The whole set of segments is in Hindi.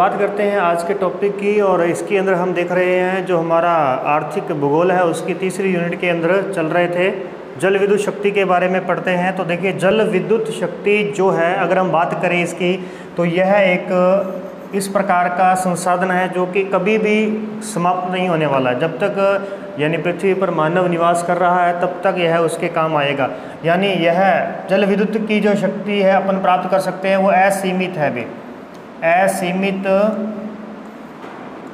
बात करते हैं आज के टॉपिक की, और इसके अंदर हम देख रहे हैं जो हमारा आर्थिक भूगोल है उसकी तीसरी यूनिट के अंदर चल रहे थे, जल विद्युत शक्ति के बारे में पढ़ते हैं। तो देखिए, जल विद्युत शक्ति जो है, अगर हम बात करें इसकी, तो यह एक इस प्रकार का संसाधन है जो कि कभी भी समाप्त नहीं होने वाला। जब तक यानी पृथ्वी पर मानव निवास कर रहा है तब तक यह उसके काम आएगा। यानी यह जल विद्युत की जो शक्ति है अपन प्राप्त कर सकते हैं वो असीमित है भी, असीमित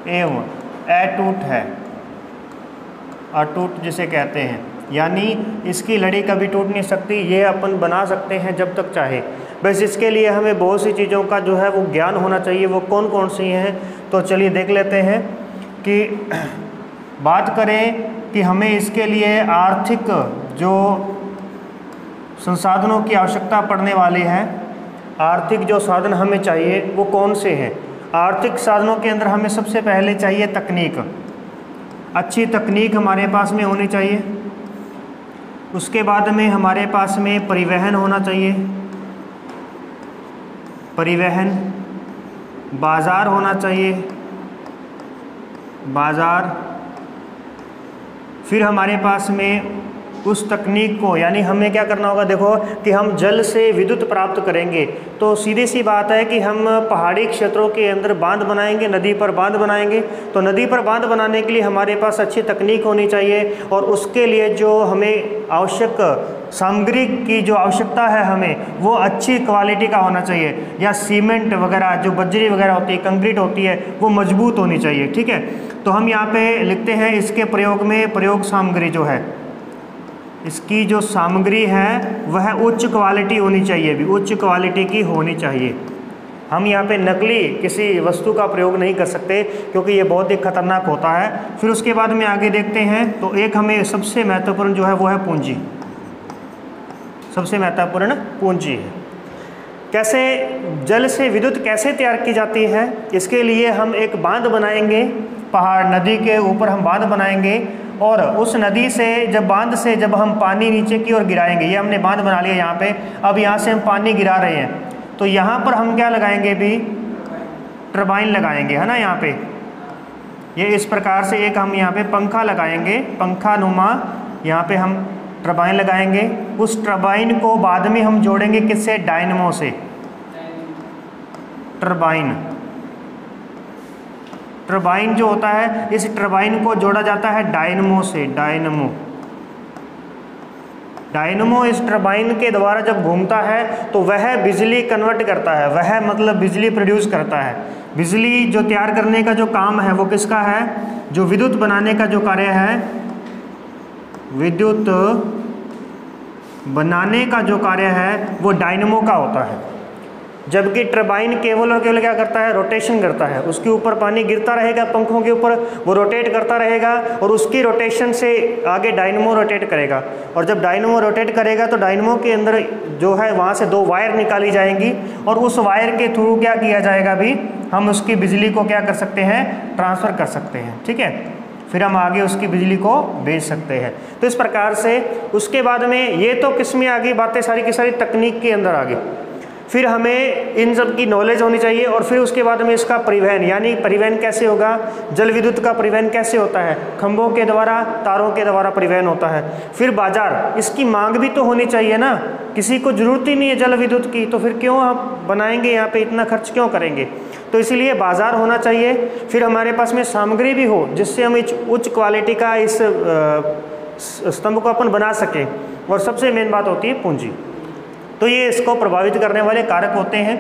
एवं अटूट है, अटूट जिसे कहते हैं। यानी इसकी लड़ी कभी टूट नहीं सकती, ये अपन बना सकते हैं जब तक चाहे। बस इसके लिए हमें बहुत सी चीज़ों का जो है वो ज्ञान होना चाहिए। वो कौन कौन सी हैं, तो चलिए देख लेते हैं कि बात करें कि हमें इसके लिए आर्थिक जो संसाधनों की आवश्यकता पड़ने वाली है, आर्थिक जो साधन हमें चाहिए वो कौन से हैं। आर्थिक साधनों के अंदर हमें सबसे पहले चाहिए तकनीक। अच्छी तकनीक हमारे पास में होनी चाहिए। उसके बाद में हमारे पास में परिवहन होना चाहिए, परिवहन, बाज़ार होना चाहिए, बाज़ार। फिर हमारे पास में उस तकनीक को, यानी हमें क्या करना होगा, देखो कि हम जल से विद्युत प्राप्त करेंगे तो सीधी सी बात है कि हम पहाड़ी क्षेत्रों के अंदर बांध बनाएंगे, नदी पर बांध बनाएंगे। तो नदी पर बांध बनाने के लिए हमारे पास अच्छी तकनीक होनी चाहिए, और उसके लिए जो हमें आवश्यक सामग्री की जो आवश्यकता है हमें, वो अच्छी क्वालिटी का होना चाहिए। या सीमेंट वगैरह, जो बजरी वगैरह होती है, कंक्रीट होती है, वो मजबूत होनी चाहिए। ठीक है, तो हम यहाँ पे लिखते हैं इसके प्रयोग में, प्रयोग सामग्री जो है, इसकी जो सामग्री है वह उच्च क्वालिटी होनी चाहिए, भी उच्च क्वालिटी की होनी चाहिए। हम यहाँ पे नकली किसी वस्तु का प्रयोग नहीं कर सकते क्योंकि ये बहुत ही खतरनाक होता है। फिर उसके बाद में आगे देखते हैं, तो एक हमें सबसे महत्वपूर्ण जो है वो है पूंजी। सबसे महत्वपूर्ण पूंजी है। कैसे जल से विद्युत कैसे तैयार की जाती है, इसके लिए हम एक बांध बनाएंगे, पहाड़ नदी के ऊपर हम बांध बनाएंगे, और उस नदी से जब बांध से जब हम पानी नीचे की ओर गिराएंगे, ये हमने बांध बना लिया यहाँ पे, अब यहाँ से हम पानी गिरा रहे हैं, तो यहाँ पर हम क्या लगाएंगे भी, टरबाइन लगाएंगे, है ना। यहाँ पे ये इस प्रकार से एक हम यहाँ पे पंखा लगाएंगे, पंखा नुमा यहाँ पे हम टरबाइन लगाएंगे। उस टरबाइन को बाद में हम जोड़ेंगे किससे, डायनमो से। टरबाइन, टरबाइन जो होता है, इस टरबाइन को जोड़ा जाता है डायनमो से। डायनमो, डायनमो इस टरबाइन के द्वारा जब घूमता है तो वह बिजली कन्वर्ट करता है, वह मतलब बिजली प्रोड्यूस करता है। बिजली जो तैयार करने का जो काम है वो किसका है, जो विद्युत बनाने का जो कार्य है, विद्युत बनाने का जो कार्य है वो डायनमो का होता है। जबकि टरबाइन केवल और केवल क्या करता है, रोटेशन करता है। उसके ऊपर पानी गिरता रहेगा, पंखों के ऊपर वो रोटेट करता रहेगा, और उसकी रोटेशन से आगे डायनमो रोटेट करेगा। और जब डायनमो रोटेट करेगा तो डायनमो के अंदर जो है वहाँ से दो वायर निकाली जाएंगी, और उस वायर के थ्रू क्या किया जाएगा भी, हम उसकी बिजली को क्या कर सकते हैं, ट्रांसफ़र कर सकते हैं। ठीक है, फिर हम आगे उसकी बिजली को बेच सकते हैं। तो इस प्रकार से उसके बाद में ये तो किसमें आ गई बातें, सारी की सारी तकनीक के अंदर आ गई। फिर हमें इन सब की नॉलेज होनी चाहिए, और फिर उसके बाद में इसका परिवहन, यानी परिवहन कैसे होगा, जल विद्युत का परिवहन कैसे होता है, खंभों के द्वारा, तारों के द्वारा परिवहन होता है। फिर बाजार, इसकी मांग भी तो होनी चाहिए ना, किसी को ज़रूरत ही नहीं है जल विद्युत की, तो फिर क्यों आप बनाएंगे, यहाँ पे इतना खर्च क्यों करेंगे। तो इसीलिए बाजार होना चाहिए। फिर हमारे पास में सामग्री भी हो जिससे हम उच्च क्वालिटी का इस स्तंभ को अपन बना सकें, और सबसे मेन बात होती है पूंजी। तो ये इसको प्रभावित करने वाले कारक होते हैं।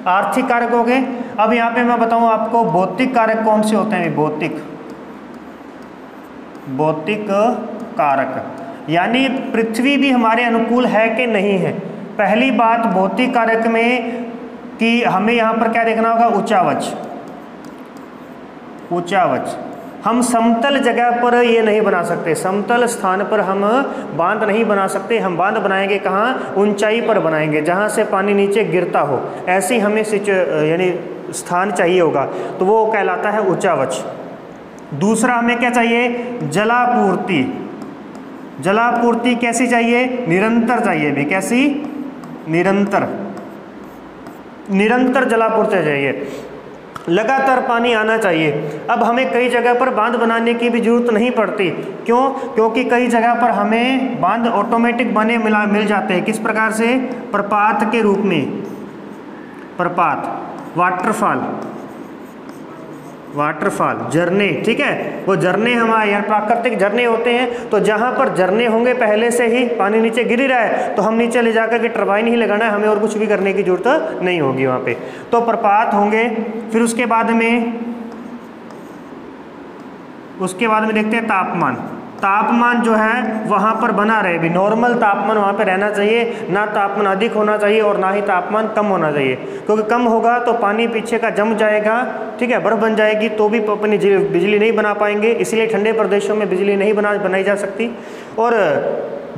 आर्थिक कारक हो गए। अब यहाँ पे मैं बताऊँ आपको भौतिक कारक कौन से होते हैं। भौतिक, भौतिक कारक यानी पृथ्वी भी हमारे अनुकूल है कि नहीं है। पहली बात भौतिक कारक में कि हमें यहाँ पर क्या देखना होगा, ऊंचावच। ऊंचावच, हम समतल जगह पर ये नहीं बना सकते, समतल स्थान पर हम बांध नहीं बना सकते। हम बांध बनाएंगे कहाँ, ऊंचाई पर बनाएंगे जहाँ से पानी नीचे गिरता हो, ऐसी हमें यानी स्थान चाहिए होगा, तो वो कहलाता है ऊंचावच। दूसरा हमें क्या चाहिए, जलापूर्ति। जलापूर्ति कैसी चाहिए, निरंतर चाहिए भी। कैसी, निरंतर, निरंतर जलापूर्ति चाहिए। लगातार पानी आना चाहिए। अब हमें कई जगह पर बांध बनाने की भी ज़रूरत नहीं पड़ती। क्यों? क्योंकि कई जगह पर हमें बांध ऑटोमेटिक बने मिल जाते हैं। किस प्रकार से? प्रपात के रूप में, प्रपात, वाटरफॉल, झरने, ठीक है। वो झरने हमारे यहाँ प्राकृतिक झरने होते हैं, तो जहाँ पर झरने होंगे पहले से ही पानी नीचे गिर ही रहा है, तो हम नीचे ले जाकर के टरबाइन ही लगाना है, हमें और कुछ भी करने की जरूरत नहीं होगी वहाँ पे। तो प्रपात होंगे। फिर उसके बाद में देखते हैं तापमान जो है वहाँ पर बना रहे भी, नॉर्मल तापमान वहाँ पे रहना चाहिए, ना तापमान अधिक होना चाहिए और ना ही तापमान कम होना चाहिए। क्योंकि कम होगा तो पानी पीछे का जम जाएगा, ठीक है, बर्फ़ बन जाएगी, तो भी अपनी बिजली नहीं बना पाएंगे। इसलिए ठंडे प्रदेशों में बिजली नहीं बनाई जा सकती। और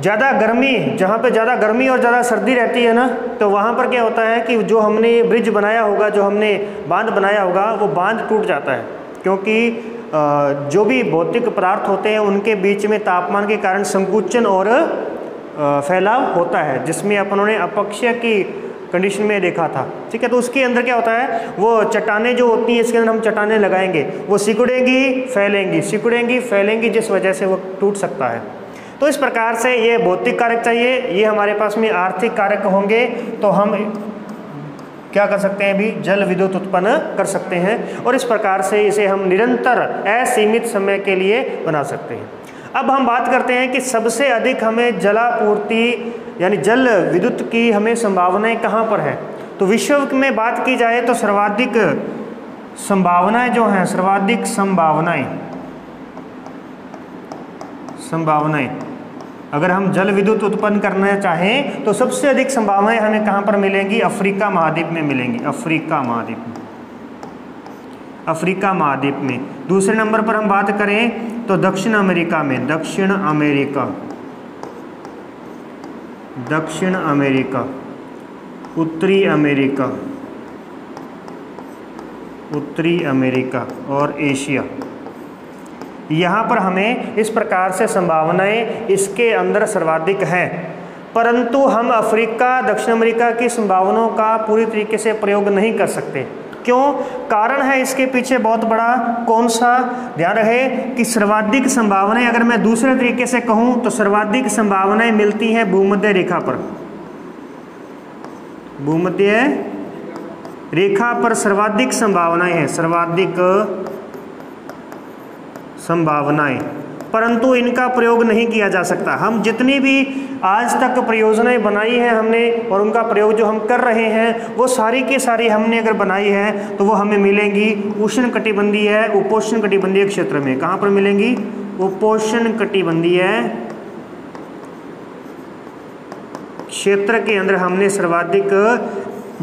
ज़्यादा गर्मी, जहाँ पे ज़्यादा गर्मी और ज़्यादा सर्दी रहती है ना, तो वहाँ पर क्या होता है कि जो हमने ब्रिज बनाया होगा, जो हमने बांध बनाया होगा, वो बांध टूट जाता है। क्योंकि जो भी भौतिक पदार्थ होते हैं उनके बीच में तापमान के कारण संकुचन और फैलाव होता है, जिसमें अपनों ने अपक्षय की कंडीशन में देखा था, ठीक है। तो उसके अंदर क्या होता है, वो चट्टानें जो होती हैं, इसके अंदर हम चट्टानें लगाएंगे, वो सिकुड़ेंगी फैलेंगी, जिस वजह से वो टूट सकता है। तो इस प्रकार से ये भौतिक कारक चाहिए, ये हमारे पास में आर्थिक कारक होंगे, तो हम क्या कर सकते हैं, अभी जल विद्युत उत्पन्न कर सकते हैं। और इस प्रकार से इसे हम निरंतर असीमित समय के लिए बना सकते हैं। अब हम बात करते हैं कि सबसे अधिक हमें जलापूर्ति यानी जल विद्युत की हमें संभावनाएं कहाँ पर है। तो विश्व में बात की जाए तो सर्वाधिक संभावनाएं जो हैं, सर्वाधिक संभावनाएं अगर हम जल विद्युत उत्पन्न करना चाहें तो सबसे अधिक संभावनाएं हमें कहाँ पर मिलेंगी? अफ्रीका महाद्वीप में मिलेंगी, अफ्रीका महाद्वीप में। दूसरे नंबर पर हम बात करें तो दक्षिण अमेरिका, उत्तरी अमेरिका और एशिया, यहाँ पर हमें इस प्रकार से संभावनाएं इसके अंदर सर्वाधिक हैं। परंतु हम अफ्रीका, दक्षिण अमेरिका की संभावनाओं का पूरी तरीके से प्रयोग नहीं कर सकते। क्यों? कारण है इसके पीछे बहुत बड़ा। कौन सा? ध्यान रहे कि सर्वाधिक संभावनाएं, अगर मैं दूसरे तरीके से कहूँ तो सर्वाधिक संभावनाएं मिलती हैं भूमध्य रेखा पर। भूमध्य रेखा पर सर्वाधिक संभावनाएं हैं, संभावनाएं, परंतु इनका प्रयोग नहीं किया जा सकता। हम जितनी भी आज तक परियोजनाएं बनाई हैं हमने और उनका प्रयोग जो हम कर रहे हैं वो सारी की सारी हमने अगर बनाई है तो वो हमें मिलेंगी उष्ण कटिबंधीय, उपोष्ण कटिबंधीय क्षेत्र में। कहाँ पर मिलेंगी? उपोष्ण कटिबंधीय क्षेत्र के अंदर हमने सर्वाधिक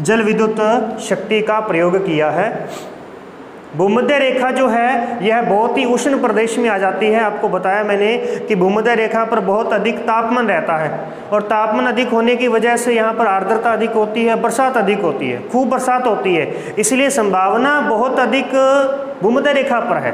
जल विद्युत शक्ति का प्रयोग किया है। भूमध्य रेखा जो है यह बहुत ही उष्ण प्रदेश में आ जाती है। आपको बताया मैंने कि भूमध्य रेखा पर बहुत अधिक तापमान रहता है और तापमान अधिक होने की वजह से यहाँ पर आर्द्रता अधिक होती है, बरसात अधिक होती है, खूब बरसात होती है। इसलिए संभावना बहुत अधिक भूमध्य रेखा पर है,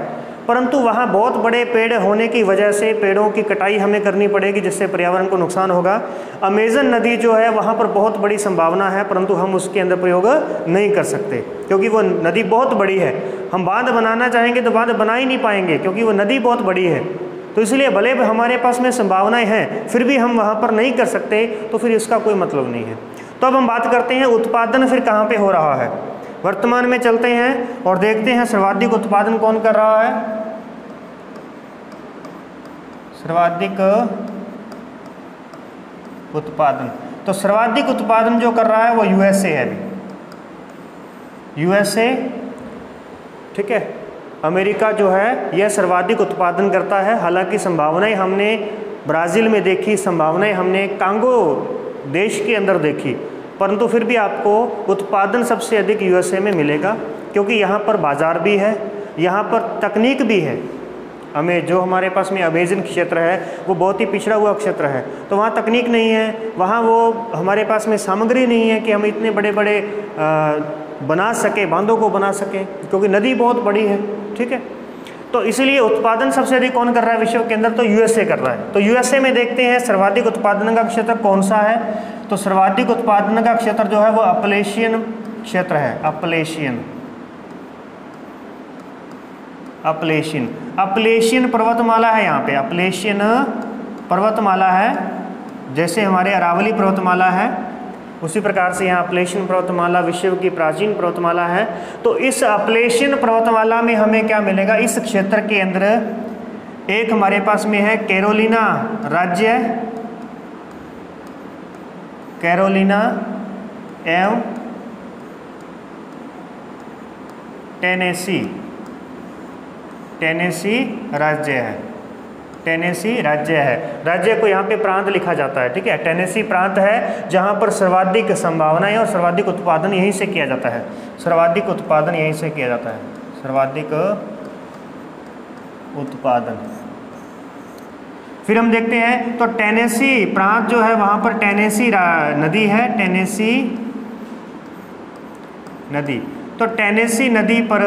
परंतु वहाँ बहुत बड़े पेड़ होने की वजह से पेड़ों की कटाई हमें करनी पड़ेगी, जिससे पर्यावरण को नुकसान होगा। अमेजन नदी जो है वहाँ पर बहुत बड़ी संभावना है, परंतु हम उसके अंदर प्रयोग नहीं कर सकते क्योंकि वो नदी बहुत बड़ी है। हम बांध बनाना चाहेंगे तो बांध बना ही नहीं पाएंगे क्योंकि वो नदी बहुत बड़ी है। तो इसलिए भले हमारे पास में संभावनाएँ हैं फिर भी हम वहाँ पर नहीं कर सकते, तो फिर इसका कोई मतलब नहीं है। तो अब हम बात करते हैं उत्पादन फिर कहाँ पर हो रहा है। वर्तमान में चलते हैं और देखते हैं सर्वाधिक उत्पादन कौन कर रहा है। सर्वाधिक उत्पादन, तो सर्वाधिक उत्पादन जो कर रहा है वो यूएसए है। यूएसए, ठीक है। अमेरिका जो है यह सर्वाधिक उत्पादन करता है। हालांकि संभावनाएं हमने ब्राज़ील में देखी, संभावनाएं हमने कांगो देश के अंदर देखी, परंतु फिर भी आपको उत्पादन सबसे अधिक यूएसए में मिलेगा क्योंकि यहाँ पर बाज़ार भी है, यहाँ पर तकनीक भी है। जो हमारे पास में अमेज़न क्षेत्र है वो बहुत ही पिछड़ा हुआ क्षेत्र है, तो वहाँ तकनीक नहीं है, वहाँ वो हमारे पास में सामग्री नहीं है कि हम इतने बड़े बड़े बना सके, बांधों को बना सकें, क्योंकि नदी बहुत बड़ी है, ठीक है। तो इसलिए उत्पादन सबसे अधिक कौन कर रहा है विश्व के अंदर? तो यूएसए कर रहा है। तो यूएसए में देखते हैं सर्वाधिक उत्पादन का क्षेत्र कौन सा है। तो सर्वाधिक उत्पादन का क्षेत्र जो है वो अपलेशियन क्षेत्र है, अपलेशियन, अपलेशियन पर्वतमाला है यहाँ पे, अपलेशियन पर्वतमाला है, जैसे हमारे अरावली पर्वतमाला है उसी प्रकार से यहाँ अपलेशियन पर्वतमाला विश्व की प्राचीन पर्वतमाला है। तो इस अपलेशियन पर्वतमाला में हमें क्या मिलेगा, इस क्षेत्र के अंदर एक हमारे पास में है कैरोलिना राज्य, कैरोलिना एवं टेनेसी, टेनेसी राज्य है, टेनेसी राज्य है। राज्य को यहाँ पे प्रांत लिखा जाता है, ठीक है। टेनेसी प्रांत है जहाँ पर सर्वाधिक संभावना है और सर्वाधिक उत्पादन यहीं से किया जाता है, सर्वाधिक उत्पादन यहीं से किया जाता है, सर्वाधिक उत्पादन। फिर हम देखते हैं तो टेनेसी प्रांत जो है वहाँ पर टेनेसी नदी है, टेनेसी नदी। तो टेनेसी नदी पर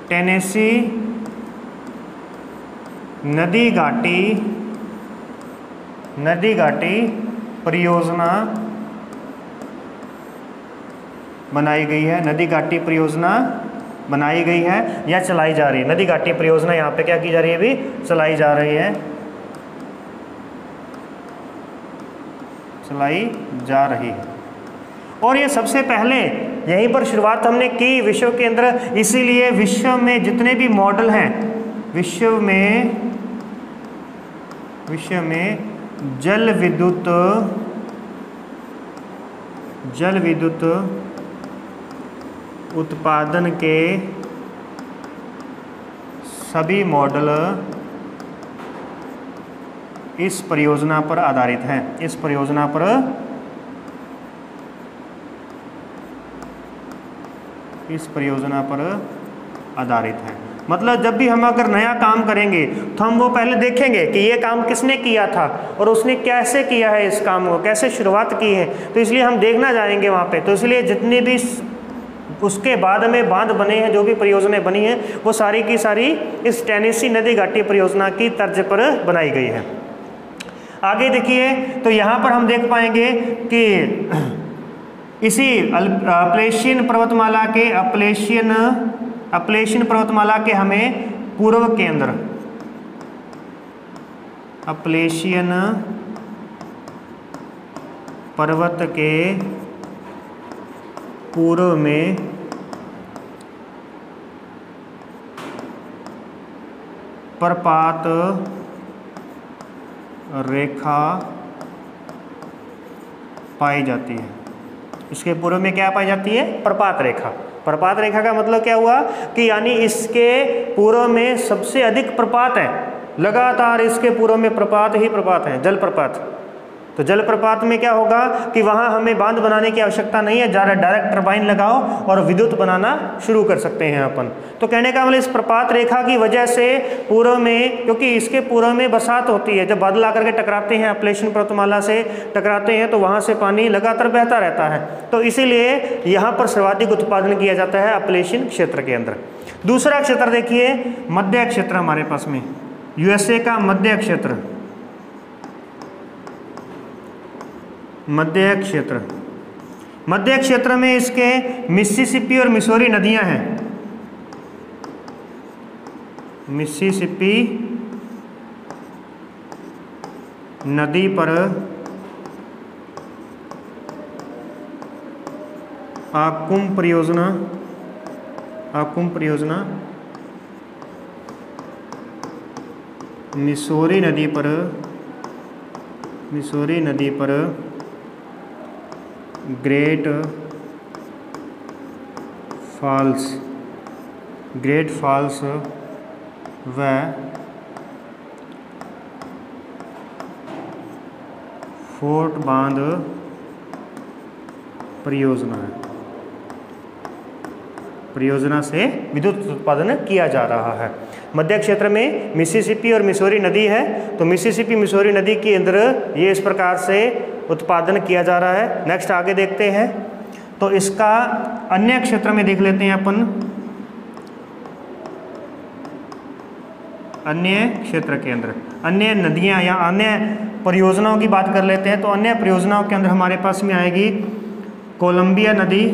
टेनेसी नदी घाटी परियोजना बनाई गई है, नदी घाटी परियोजना बनाई गई है या चलाई जा रही है। नदी घाटी परियोजना यहाँ पे क्या की जा रही है, अभी चलाई जा रही है, चलाई जा रही है। और ये सबसे पहले यहीं पर शुरुआत हमने की विश्व के अंदर, इसीलिए विश्व में जितने भी मॉडल हैं, विश्व में जल विद्युत उत्पादन के सभी मॉडल इस परियोजना पर आधारित हैं, इस परियोजना पर आधारित है। मतलब जब भी हम अगर नया काम करेंगे तो हम वो पहले देखेंगे कि ये काम किसने किया था और उसने कैसे किया है, इस काम को कैसे शुरुआत की है, तो इसलिए हम देखना जाएंगे वहाँ पे। तो इसलिए जितनी भी उसके बाद में बांध बने हैं, जो भी परियोजनाएं बनी हैं, वो सारी की सारी इस टेनेसी नदी घाटी परियोजना की तर्ज पर बनाई गई है। आगे देखिए तो यहाँ पर हम देख पाएंगे कि इसी अपलेशियन पर्वतमाला के अपलेशियन पर्वतमाला के हमें पूर्व के अंदर, अपलेशियन पर्वत के पूर्व में प्रपात रेखा पाई जाती है। इसके पूर्व में क्या पाई जाती है, प्रपात रेखा। प्रपात रेखा का मतलब क्या हुआ कि यानी इसके पूर्व में सबसे अधिक प्रपात है, लगातार इसके पूर्व में प्रपात ही प्रपात है, जलप्रपात। तो जलप्रपात में क्या होगा कि वहाँ हमें बांध बनाने की आवश्यकता नहीं है, डायरेक्ट टरबाइन लगाओ और विद्युत बनाना शुरू कर सकते हैं अपन। तो कहने का मतलब इस प्रपात रेखा की वजह से पूर्व में, क्योंकि इसके पूर्व में बरसात होती है, जब बादल आकर के टकराते हैं, अपलेशियन पर्वतमाला से टकराते हैं, तो वहाँ से पानी लगातार बहता रहता है। तो इसीलिए यहाँ पर सर्वाधिक उत्पादन किया जाता है अपलेशियन क्षेत्र के अंदर। दूसरा क्षेत्र देखिए, मध्य क्षेत्र हमारे पास में, यूएसए का मध्य क्षेत्र, मध्य क्षेत्र। मध्य क्षेत्र में इसके मिसिसिपी और मिसौरी नदियां हैं। मिसिसिपी नदी पर आकुम परियोजना, मिसौरी नदी पर ग्रेट फॉल्स व फोर्ट बांध परियोजना से विद्युत उत्पादन किया जा रहा है। मध्य क्षेत्र में मिसिसिपी और मिसौरी नदी है, तो मिसिसिपी मिसौरी नदी के अंदर ये इस प्रकार से उत्पादन किया जा रहा है। नेक्स्ट आगे देखते हैं तो इसका अन्य क्षेत्र में देख लेते हैं अपन, अन्य क्षेत्र के अंदर अन्य नदियां या अन्य परियोजनाओं की बात कर लेते हैं। तो अन्य परियोजनाओं के अंदर हमारे पास में आएगी कोलंबिया नदी,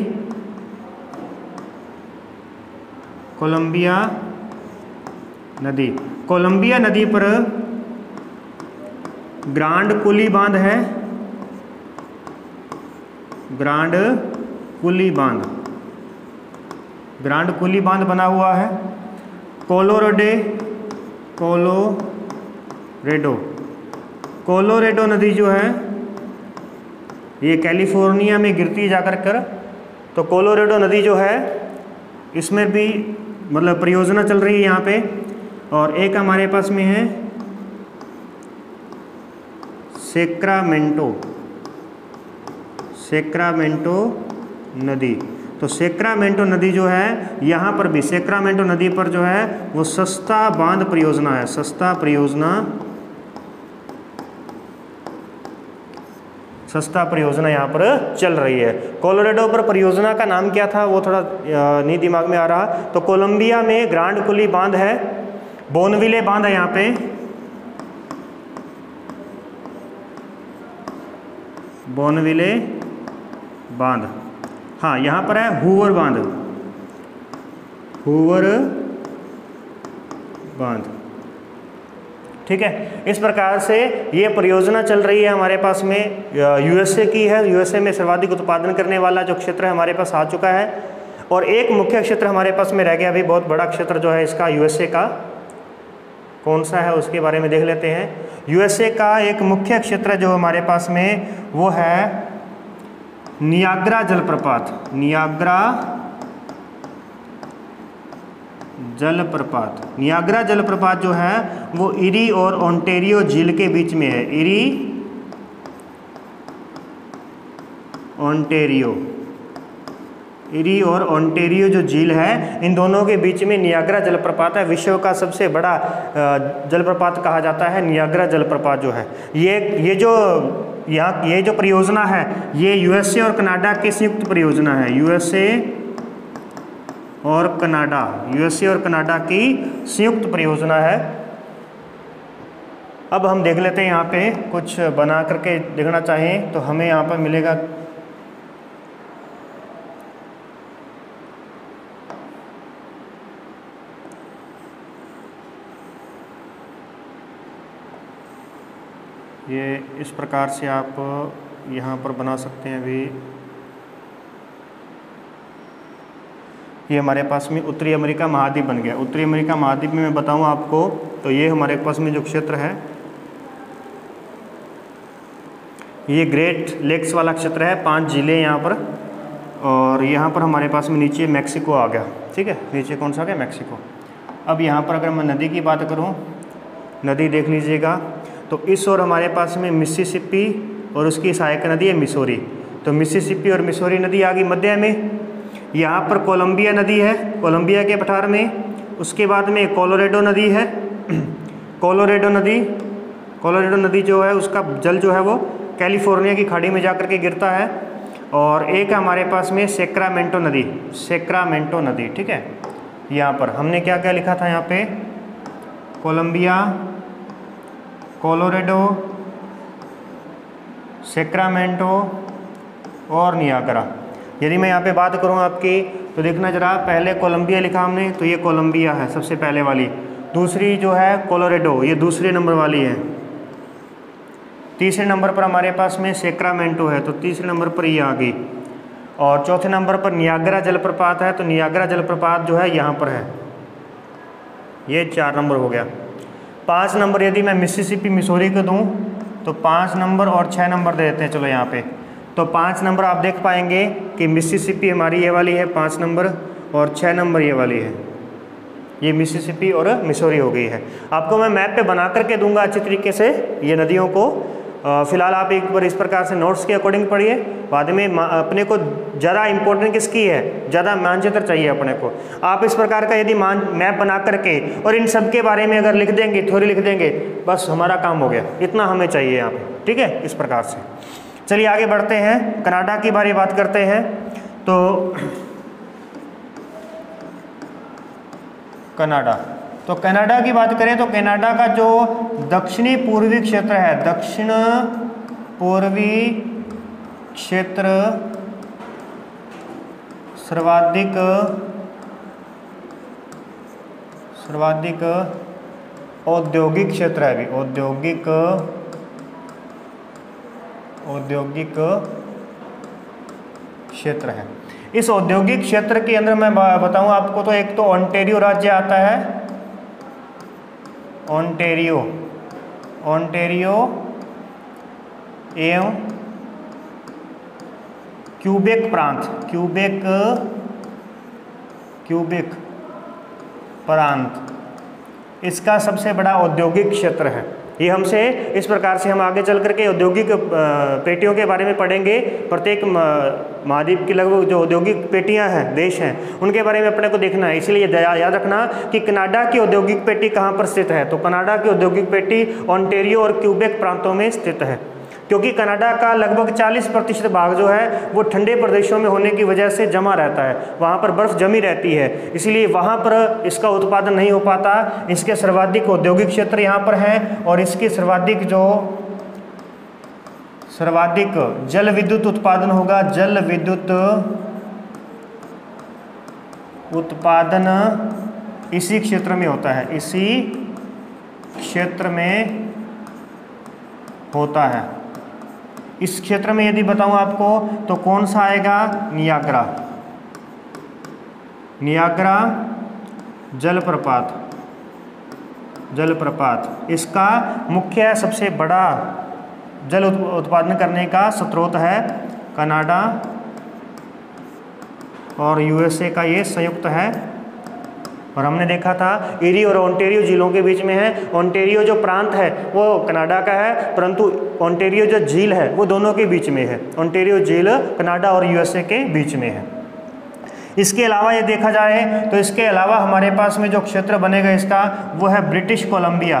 कोलंबिया नदी। कोलंबिया नदी पर ग्रांड कुली बांध है, ग्रांड कुली बांध, ग्रांड कुली बांध बना हुआ है। कोलोरेडो नदी जो है ये कैलिफोर्निया में गिरती जाकर कर, तो कोलोरेडो नदी जो है इसमें भी मतलब परियोजना चल रही है यहाँ पे। और एक हमारे पास में है सेक्रामेंटो नदी। तो सेक्रामेंटो नदी जो है यहाँ पर भी, सेक्रामेंटो नदी पर जो है वो सस्ता बांध परियोजना है, सस्ता परियोजना यहाँ पर चल रही है। कोलोरेडो पर परियोजना का नाम क्या था वो थोड़ा नहीं दिमाग में आ रहा। तो कोलंबिया में ग्रांड कुली बांध है, बोनविले बांध है यहाँ पे, बोनविले बांध। हाँ, यहाँ पर है हूवर बांध। ठीक है, इस प्रकार से ये परियोजना चल रही है हमारे पास में। यूएसए की है, यूएसए में सर्वाधिक उत्पादन करने वाला जो क्षेत्र है हमारे पास आ चुका है। और एक मुख्य क्षेत्र हमारे पास में रह गया अभी, बहुत बड़ा क्षेत्र जो है इसका यूएसए का, कौन सा है उसके बारे में देख लेते हैं। यूएसए का एक मुख्य क्षेत्र जो हमारे पास में वो है नियाग्रा जलप्रपात। नियाग्रा जलप्रपात जो है वो इरी और ओंटारियो झील के बीच में है। इरी और ओंटारियो जो झील है, इन दोनों के बीच में नियाग्रा जलप्रपात है। विश्व का सबसे बड़ा जलप्रपात कहा जाता है नियाग्रा जलप्रपात जो है। ये जो परियोजना है ये यूएसए और कनाडा की संयुक्त परियोजना है। यूएसए और कनाडा की संयुक्त परियोजना है। अब हम देख लेते हैं यहाँ पे कुछ बना करके देखना चाहें तो हमें यहाँ पर मिलेगा ये इस प्रकार से आप यहाँ पर बना सकते हैं। अभी ये हमारे पास में उत्तरी अमेरिका महाद्वीप बन गया। उत्तरी अमेरिका महाद्वीप में मैं बताऊँ आपको तो ये हमारे पास में जो क्षेत्र है ये ग्रेट लेक्स वाला क्षेत्र है। 5 जिले यहाँ पर, और यहाँ पर हमारे पास में नीचे मैक्सिको आ गया। ठीक है, नीचे कौन सा आ गया? मैक्सिको। अब यहाँ पर अगर मैं नदी की बात करूँ, नदी देख लीजिएगा तो इस ओर हमारे पास में मिसिसिपी और उसकी सहायक नदी है मिसौरी। तो मिसिसिपी और मिसौरी नदी आ गई मध्य में। यहाँ पर कोलंबिया नदी है, कोलंबिया के पठार में। उसके बाद में कोलोरेडो नदी है। कोलोरेडो नदी जो है उसका जल जो है वो कैलिफोर्निया की खाड़ी में जाकर के गिरता है। और एक हमारे पास में सेक्रामेंटो नदी। ठीक है, यहाँ पर हमने क्या क्या लिखा था यहाँ पे? कोलंबिया, कोलोरेडो, सेक्रामेंटो और नियाग्रा। यदि मैं यहाँ पे बात करूँ आपकी तो देखना जरा, पहले कोलंबिया लिखा हमने तो ये कोलंबिया है सबसे पहले वाली। दूसरी जो है कोलोरेडो, ये दूसरे नंबर वाली है। तीसरे नंबर पर हमारे पास में सेक्रामेंटो है, तो तीसरे नंबर पर ये आ गई। और चौथे नंबर पर नियाग्रा जलप्रपात है, तो नियाग्रा जलप्रपात जो है यहाँ पर है, ये 4 नंबर हो गया। 5 नंबर यदि मैं मिसिसिपी मिसौरी को दूँ तो 5 नंबर और 6 नंबर दे देते हैं। चलो यहाँ पे तो 5 नंबर आप देख पाएंगे कि मिसिसिपी हमारी ये वाली है 5 नंबर, और 6 नंबर ये वाली है। ये मिसिसिपी और मिसौरी हो गई है। आपको मैं मैप पे बना करके दूंगा अच्छी तरीके से ये नदियों को। फिलहाल आप एक बार इस प्रकार से नोट्स के अकॉर्डिंग पढ़िए। बाद में अपने को ज़्यादा इंपॉर्टेंट किसकी है, ज़्यादा मानचित्र चाहिए अपने को। आप इस प्रकार का यदि मैप बना करके और इन सब के बारे में अगर लिख देंगे, थ्योरी लिख देंगे, बस हमारा काम हो गया। इतना हमें चाहिए यहाँ पे। ठीक है, इस प्रकार से चलिए आगे बढ़ते हैं। कनाडा की बारे बात करते हैं। तो कनाडा की बात करें तो कनाडा का जो दक्षिणी पूर्वी क्षेत्र है, दक्षिण पूर्वी क्षेत्र सर्वाधिक सर्वाधिक औद्योगिक क्षेत्र है, अभी औद्योगिक क्षेत्र है। इस औद्योगिक क्षेत्र के अंदर मैं बताऊं आपको, तो एक तो ओंटारियो राज्य आता है, ओंटारियो एवं क्यूबेक प्रांत, क्यूबेक प्रांत इसका सबसे बड़ा औद्योगिक क्षेत्र है। ये हमसे इस प्रकार से हम आगे चल करके औद्योगिक पेटियों के बारे में पढ़ेंगे। प्रत्येक महाद्वीप की लगभग जो औद्योगिक पेटियां हैं, देश हैं, उनके बारे में अपने को देखना है। इसलिए याद रखना कि कनाडा की औद्योगिक पेटी कहाँ पर स्थित है। तो कनाडा की औद्योगिक पेटी ओंटारियो और क्यूबेक प्रांतों में स्थित है, क्योंकि कनाडा का लगभग 40% भाग जो है वो ठंडे प्रदेशों में होने की वजह से जमा रहता है, वहाँ पर बर्फ़ जमी रहती है, इसलिए वहाँ पर इसका उत्पादन नहीं हो पाता। इसके सर्वाधिक औद्योगिक क्षेत्र यहाँ पर हैं और इसकी सर्वाधिक जल विद्युत उत्पादन होगा, जल विद्युत उत्पादन इसी क्षेत्र में होता है, इसी क्षेत्र में होता है। इस क्षेत्र में यदि बताऊं आपको तो कौन सा आएगा, नियाग्रा जलप्रपात इसका मुख्य सबसे बड़ा जल उत्पादन करने का स्रोत है। कनाडा और यूएसए का ये संयुक्त है, और हमने देखा था इरी और ओंटारियो झीलों के बीच में है। ओंटारियो जो प्रांत है वो कनाडा का है, परंतु ओंटारियो जो झील है वो दोनों के बीच में है। ओंटारियो झील कनाडा और यूएसए के बीच में है। इसके अलावा ये देखा जाए तो इसके अलावा हमारे पास में जो क्षेत्र बनेगा इसका वो है ब्रिटिश कोलंबिया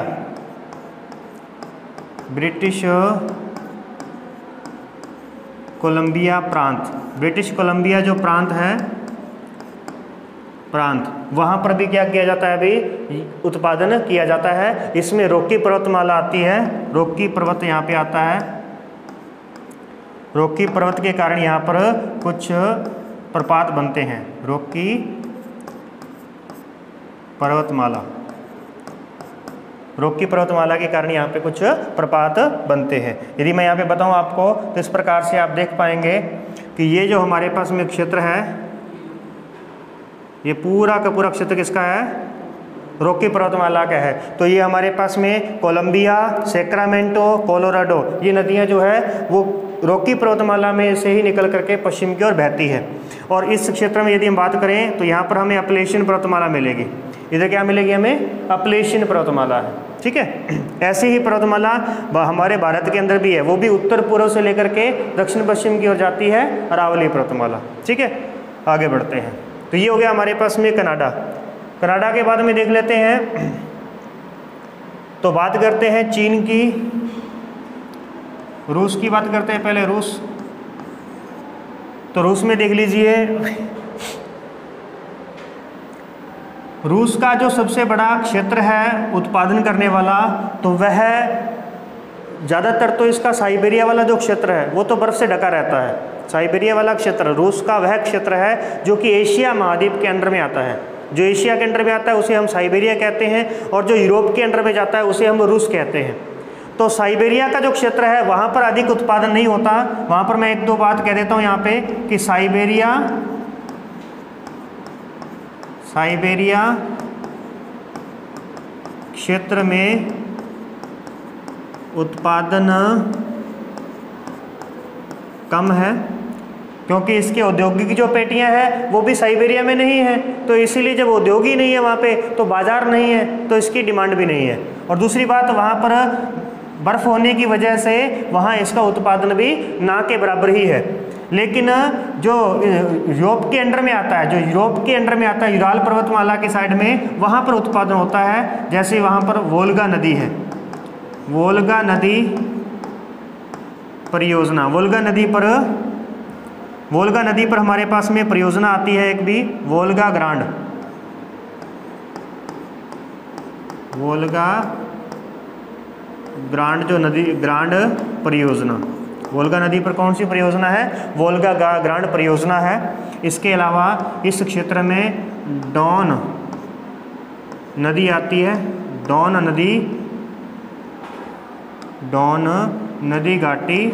प्रांत। ब्रिटिश कोलंबिया जो प्रांत है, वहाँ पर भी क्या किया जाता है, अभी उत्पादन किया जाता है। इसमें रॉकी पर्वतमाला आती है, रॉकी पर्वत यहाँ पे आता है। रॉकी पर्वत के कारण यहाँ पर कुछ प्रपात बनते हैं, रॉकी पर्वतमाला के कारण यहाँ पे कुछ प्रपात बनते हैं। यदि मैं यहाँ पे बताऊँ आपको तो इस प्रकार से आप देख पाएंगे कि ये जो हमारे पास में क्षेत्र है, ये पूरा का पूरा क्षेत्र किसका है, रॉकी पर्वतमाला का है। तो ये हमारे पास में कोलंबिया, सैक्रामेंटो, कोलोराडो, ये नदियाँ जो है वो रॉकी पर्वतमाला में से ही निकल करके पश्चिम की ओर बहती है। और इस क्षेत्र में यदि हम बात करें तो यहाँ पर हमें अपलेशियन पर्वतमाला मिलेगी। इधर क्या मिलेगी हमें, अपलेशियन पर्वतमाला है, ठीक है। ऐसी ही पर्वतमाला हमारे भारत के अंदर भी है, वो भी उत्तर पूर्व से लेकर के दक्षिण पश्चिम की ओर जाती है, अरावली पर्वतमाला, ठीक है। आगे बढ़ते हैं। तो ये हो गया हमारे पास में कनाडा के बाद में देख लेते हैं, तो बात करते हैं चीन की, रूस की बात करते हैं पहले। तो रूस में देख लीजिए, रूस का जो सबसे बड़ा क्षेत्र है उत्पादन करने वाला, तो वह ज़्यादातर तो इसका साइबेरिया वाला जो क्षेत्र है वो तो बर्फ़ से ढका रहता है। साइबेरिया वाला क्षेत्र रूस का वह क्षेत्र है जो कि एशिया महाद्वीप के अंडर में आता है। जो एशिया के अंडर में आता है उसे हम साइबेरिया कहते हैं, और जो यूरोप के अंडर में जाता है उसे हम रूस कहते हैं। तो साइबेरिया का जो क्षेत्र है वहाँ पर अधिक उत्पादन नहीं होता। वहाँ पर मैं एक दो बात कह देता हूँ यहाँ पे कि साइबेरिया क्षेत्र में उत्पादन कम है, क्योंकि इसके औद्योगिक जो पेटियां हैं वो भी साइबेरिया में नहीं है। तो इसीलिए जब उद्योग ही नहीं है वहाँ पे तो बाज़ार नहीं है, तो इसकी डिमांड भी नहीं है। और दूसरी बात, वहाँ पर बर्फ़ होने की वजह से वहाँ इसका उत्पादन भी ना के बराबर ही है। लेकिन जो यूरोप के अंडर में आता है, यूराल पर्वतमाला की साइड में, वहाँ पर उत्पादन होता है। जैसे वहाँ पर वोल्गा नदी है, वोल्गा नदी परियोजना, वोल्गा नदी पर हमारे पास में परियोजना आती है एक भी, वोल्गा ग्रांड जो नदी ग्रांड परियोजना। वोल्गा नदी पर कौन सी परियोजना है, वोल्गा ग्रांड परियोजना है। इसके अलावा इस क्षेत्र में नदी आती है, डॉन नदी घाटी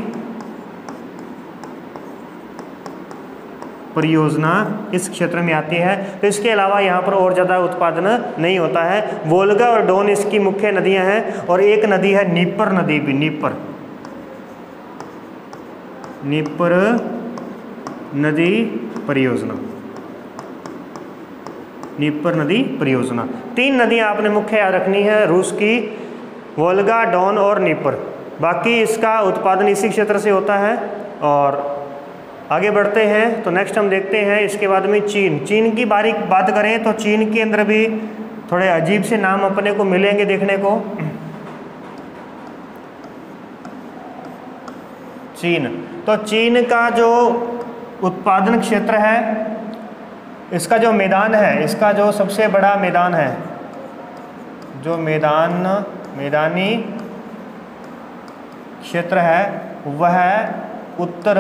परियोजना इस क्षेत्र में आती है। तो इसके अलावा यहाँ पर और ज़्यादा उत्पादन नहीं होता है। वोल्गा और डॉन इसकी मुख्य नदियाँ हैं, और एक नदी है नीपर नदी भी, नीपर नदी परियोजना। 3 नदियाँ आपने मुख्य याद रखनी है, रूस की वोल्गा, डॉन और नीपर। बाकी इसका उत्पादन इसी क्षेत्र से होता है। और आगे बढ़ते हैं तो नेक्स्ट हम देखते हैं इसके बाद में चीन की बात करें तो चीन के अंदर भी थोड़े अजीब से नाम अपने को मिलेंगे देखने को। चीन का जो उत्पादन क्षेत्र है, इसका जो मैदान है, इसका जो सबसे बड़ा मैदान है, जो मैदानी क्षेत्र है वह उत्तर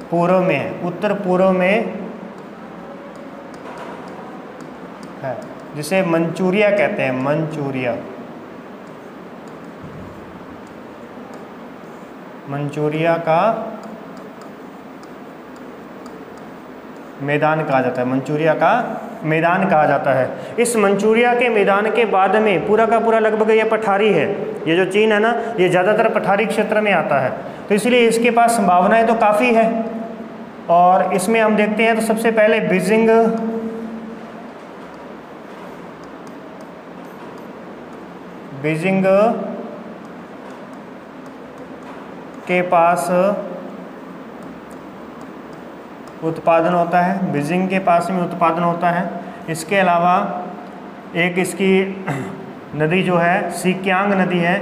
पूर्व में है, जिसे मंचूरिया कहते हैं, मंचूरिया का मैदान कहा जाता है, इस मंचूरिया के मैदान के बाद में पूरा का पूरा लगभग ये पठारी है। ये जो चीन है ना, ये ज़्यादातर पठारी क्षेत्र में आता है, तो इसलिए इसके पास संभावनाएं तो काफ़ी है। और इसमें हम देखते हैं तो सबसे पहले बीजिंग के पास उत्पादन होता है, बीजिंग के पास में उत्पादन होता है। इसके अलावा एक इसकी नदी जो है सिक्यांग नदी है,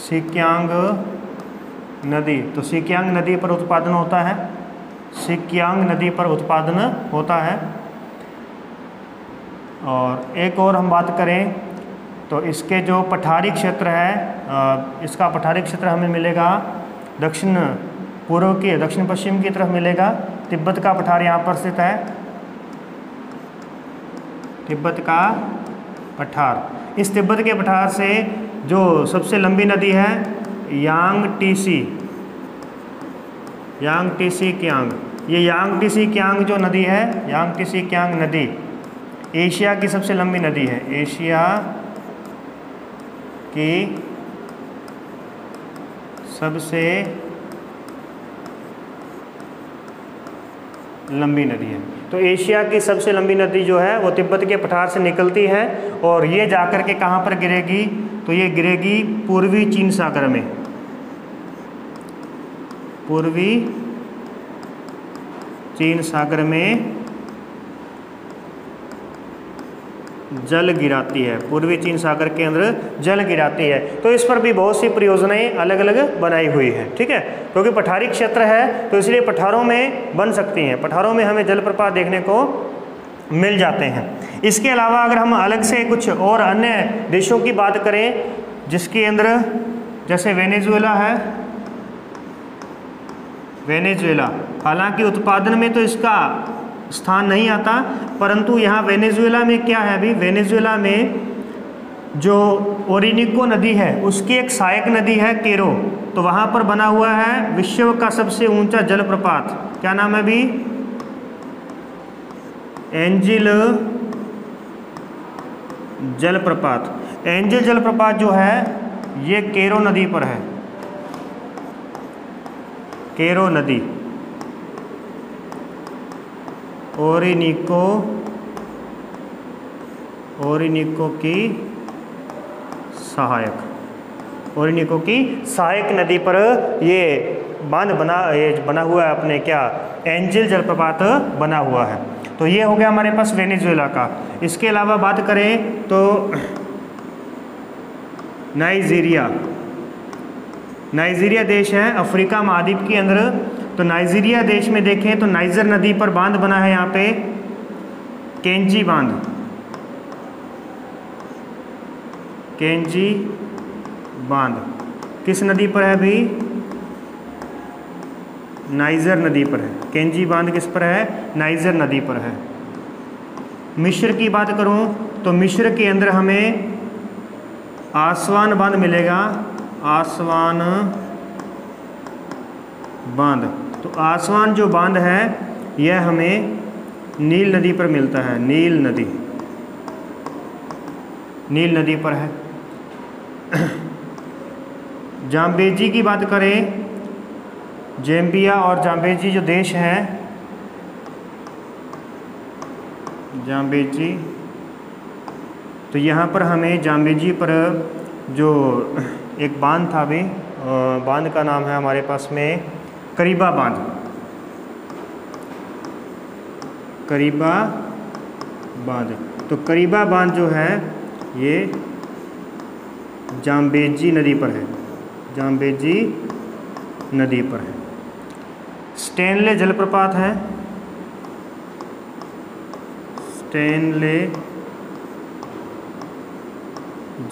सिक्यांग नदी पर उत्पादन होता है। और एक और हम बात करें तो इसके जो पठारी क्षेत्र है, इसका पठारी क्षेत्र हमें मिलेगा दक्षिण पश्चिम की तरफ मिलेगा। तिब्बत का पठार यहाँ पर स्थित है, तिब्बत का पठार। इस तिब्बत के पठार से जो सबसे लंबी नदी है यांगटीसी कियांग, ये यांगटीसी कियांग जो नदी है, यांगटीसी कियांग नदी एशिया की सबसे लंबी नदी है, एशिया की सबसे लंबी नदी है। तो एशिया की सबसे लंबी नदी जो है वो तिब्बत के पठार से निकलती है, और ये जाकर के कहाँ पर गिरेगी, तो ये गिरेगी पूर्वी चीन सागर में, पूर्वी चीन सागर में जल गिराती है, पूर्वी चीन सागर के अंदर जल गिराती है। तो इस पर भी बहुत सी परियोजनाएं अलग अलग बनाई हुई है, ठीक है, क्योंकि पठारी क्षेत्र है तो इसलिए पठारों में बन सकती हैं, पठारों में हमें जलप्रपात देखने को मिल जाते हैं। इसके अलावा अगर हम अलग से कुछ और अन्य देशों की बात करें जिसके अंदर जैसे वेनेजुएला है, वेनेजुएला हालांकि उत्पादन में तो इसका स्थान नहीं आता, परंतु यहाँ वेनेजुएला में क्या है, अभी वेनेजुएला में जो ओरिनिको नदी है उसकी एक सहायक नदी है केरो, तो वहाँ पर बना हुआ है विश्व का सबसे ऊंचा जलप्रपात। क्या नाम है अभी, एंजिल जलप्रपात। एंजिल जलप्रपात जो है ये केरो नदी पर है, केरो नदी, ओरिनिको की सहायक नदी पर ये बांध बना हुआ है, अपने क्या एंजिल जलप्रपात बना हुआ है। तो ये हो गया हमारे पास वेनेजुएला का। इसके अलावा बात करें तो नाइजीरिया देश है अफ्रीका महाद्वीप के अंदर। तो नाइजीरिया देश में देखें तो नाइजर नदी पर बांध बना है, यहाँ पे केंजी बांध किस नदी पर है अभी, नाइजर नदी पर है। केंजी बांध किस पर है? नाइजर नदी पर है। मिस्र की बात करूं तो मिस्र के अंदर हमें आसवान बांध मिलेगा, आसवान बांध। तो आसवान जो बांध है यह हमें नील नदी पर मिलता है, नील नदी, नील नदी पर है। जाम्बेजी की बात करें, ज़ैम्बिया और जाम्बेजी जो देश हैं, जाम्बेजी, तो यहाँ पर हमें जाम्बेजी पर जो एक बांध था भी, बांध का नाम है हमारे पास में करीबा बांध, करीबा बांध। तो करीबा बांध जो है ये जाम्बेजी नदी पर है, जाम्बेजी नदी पर है। स्टैनले जलप्रपात है, स्टैनले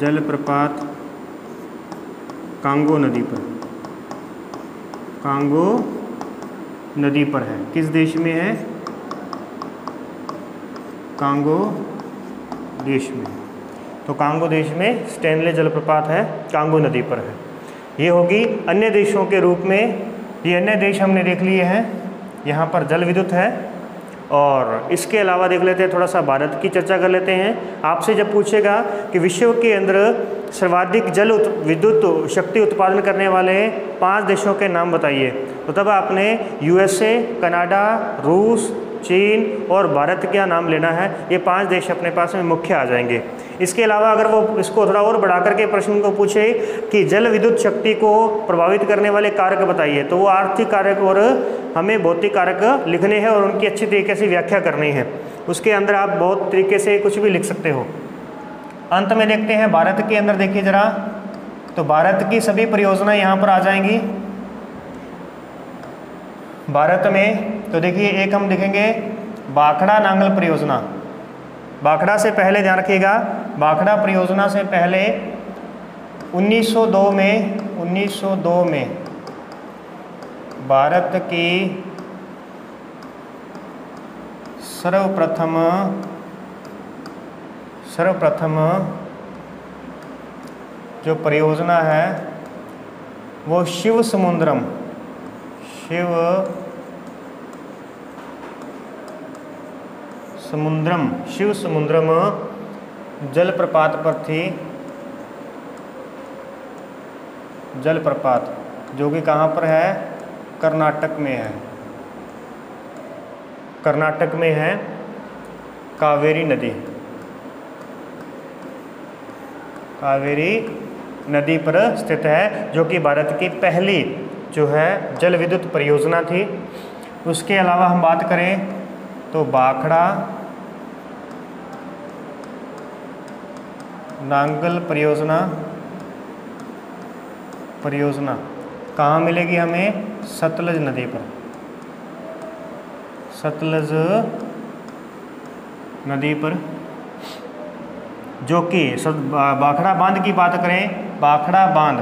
जलप्रपात कांगो नदी पर, कांगो नदी पर है। किस देश में है? कांगो देश में। तो कांगो देश में स्टैनले जलप्रपात है, कांगो नदी पर है। ये होगी अन्य देशों के रूप में। ये अन्य देश हमने देख लिए हैं, यहाँ पर जल विद्युत है। और इसके अलावा देख लेते हैं, थोड़ा सा भारत की चर्चा कर लेते हैं। आपसे जब पूछेगा कि विश्व के अंदर सर्वाधिक जल विद्युत शक्ति उत्पादन करने वाले 5 देशों के नाम बताइए, तो तब आपने USA, कनाडा, रूस, चीन और भारत का नाम लेना है। ये 5 देश अपने पास में मुख्य आ जाएंगे। इसके अलावा अगर वो इसको थोड़ा और बढ़ा करके प्रश्न को पूछे कि जल विद्युत शक्ति को प्रभावित करने वाले कारक बताइए, तो वो आर्थिक कारक और हमें भौतिक कारक लिखने हैं और उनकी अच्छी तरीके से व्याख्या करनी है। उसके अंदर आप बहुत तरीके से कुछ भी लिख सकते हो। अंत में देखते हैं भारत के अंदर, देखिए ज़रा, तो भारत की सभी परियोजनाएं यहाँ पर आ जाएंगी। भारत में तो देखिए एक हम देखेंगे भाखड़ा नांगल परियोजना। भाखड़ा से पहले ध्यान रखिएगा, भाखड़ा परियोजना से पहले 1902 में भारत की सर्वप्रथम जो परियोजना है वो शिव समुद्रम जलप्रपात पर थी। जलप्रपात जो कि कहाँ पर है? कर्नाटक में है, कर्नाटक में है। कावेरी नदी, कावेरी नदी पर स्थित है, जो कि भारत की पहली जो है जल विद्युत परियोजना थी। उसके अलावा हम बात करें तो भाखड़ा नांगल परियोजना कहाँ मिलेगी हमें? सतलज नदी पर, सतलज नदी पर, जो कि भाखड़ा बांध की बात करें, भाखड़ा बांध,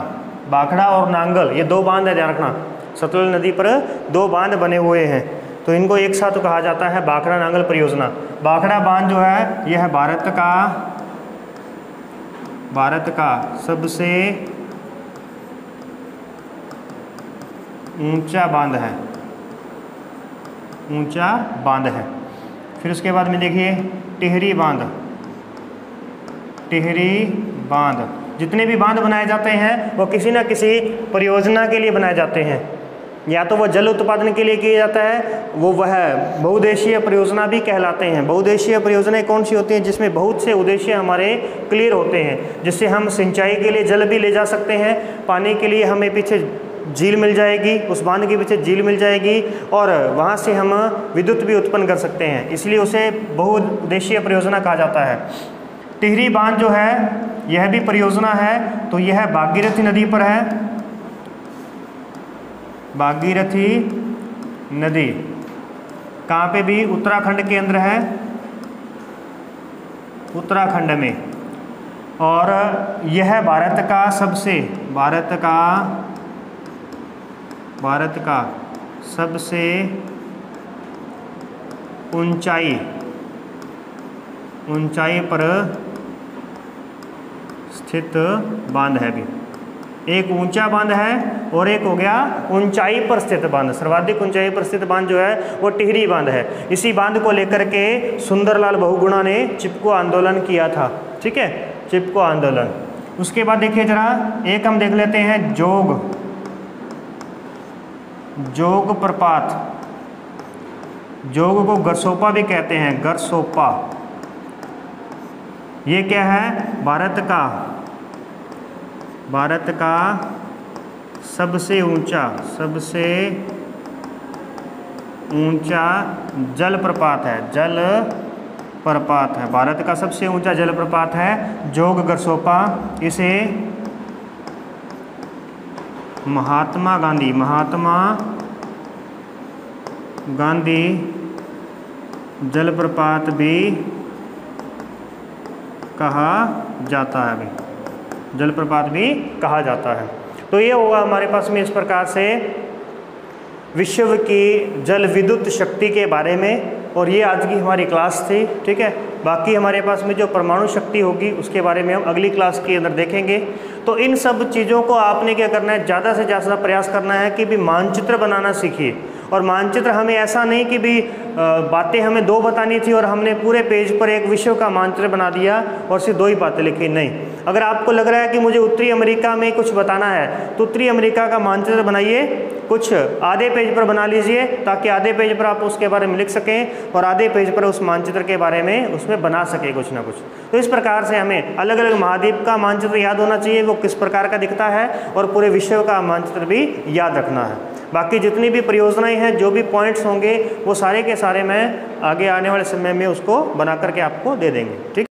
भाखड़ा और नांगल ये 2 बांध है, ध्यान रखना। सतलज नदी पर 2 बांध बने हुए हैं, तो इनको एक साथ कहा जाता है भाखड़ा नांगल परियोजना। भाखड़ा बांध जो है यह भारत का सबसे ऊंचा बांध है, ऊंचा बांध है। फिर उसके बाद में देखिए टिहरी बांध, टिहरी बांध। जितने भी बांध बनाए जाते हैं वो किसी न किसी परियोजना के लिए बनाए जाते हैं, या तो वो जल उत्पादन के लिए किया जाता है, वह बहुउद्देशीय परियोजना भी कहलाते हैं। बहुउद्देशीय परियोजनाएं कौन सी होती हैं? जिसमें बहुत से उद्देश्य हमारे क्लियर होते हैं, जिससे हम सिंचाई के लिए जल भी ले जा सकते हैं, पानी के लिए हमें पीछे झील मिल जाएगी, उस बांध के पीछे झील मिल जाएगी, और वहाँ से हम विद्युत भी उत्पन्न कर सकते हैं, इसलिए उसे बहुउद्देशीय परियोजना कहा जाता है। टिहरी बांध जो है यह भी परियोजना है, तो यह भागीरथी नदी पर है, भागीरथी नदी कहाँ पे भी? उत्तराखंड के अंदर है, उत्तराखंड में। और यह भारत का सबसे ऊंचाई पर स्थित बांध है भी। एक ऊंचा बांध है और एक हो गया ऊंचाई पर स्थित बांध। सर्वाधिक ऊंचाई पर स्थित बांध जो है वो टिहरी बांध है। इसी बांध को लेकर के सुंदरलाल बहुगुणा ने चिपको आंदोलन किया था। ठीक है, चिपको आंदोलन। उसके बाद देखिए जरा एक हम देख लेते हैं जोग प्रपात। जोग को गरसोपा भी कहते हैं, गरसोपा। ये क्या है? भारत का सबसे ऊंचा जलप्रपात है। भारत का सबसे ऊंचा जलप्रपात है जोग गरसोपा। इसे महात्मा गांधी जलप्रपात भी कहा जाता है। तो ये होगा हमारे पास में इस प्रकार से विश्व की जल विद्युत शक्ति के बारे में। और ये आज की हमारी क्लास थी। ठीक है, बाकी हमारे पास में जो परमाणु शक्ति होगी उसके बारे में हम अगली क्लास के अंदर देखेंगे। तो इन सब चीज़ों को आपने क्या करना है, ज़्यादा से ज़्यादा प्रयास करना है कि भी मानचित्र बनाना सीखिए। और मानचित्र हमें ऐसा नहीं कि भी बातें हमें 2 बतानी थी और हमने पूरे पेज पर एक विश्व का मानचित्र बना दिया और सिर्फ 2 ही बातें लिखी। नहीं, अगर आपको लग रहा है कि मुझे उत्तरी अमेरिका में कुछ बताना है तो उत्तरी अमेरिका का मानचित्र बनाइए, कुछ आधे पेज पर बना लीजिए ताकि आधे पेज पर आप उसके बारे में लिख सकें और आधे पेज पर उस मानचित्र के बारे में उसमें बना सके कुछ ना कुछ। तो इस प्रकार से हमें अलग अलग महाद्वीप का मानचित्र याद होना चाहिए, वो किस प्रकार का दिखता है, और पूरे विश्व का मानचित्र भी याद रखना है। बाकी जितनी भी परियोजनाएं हैं, जो भी पॉइंट्स होंगे, वो सारे के सारे मैं आगे आने वाले समय में उसको बना करके आपको दे देंगे। ठीक।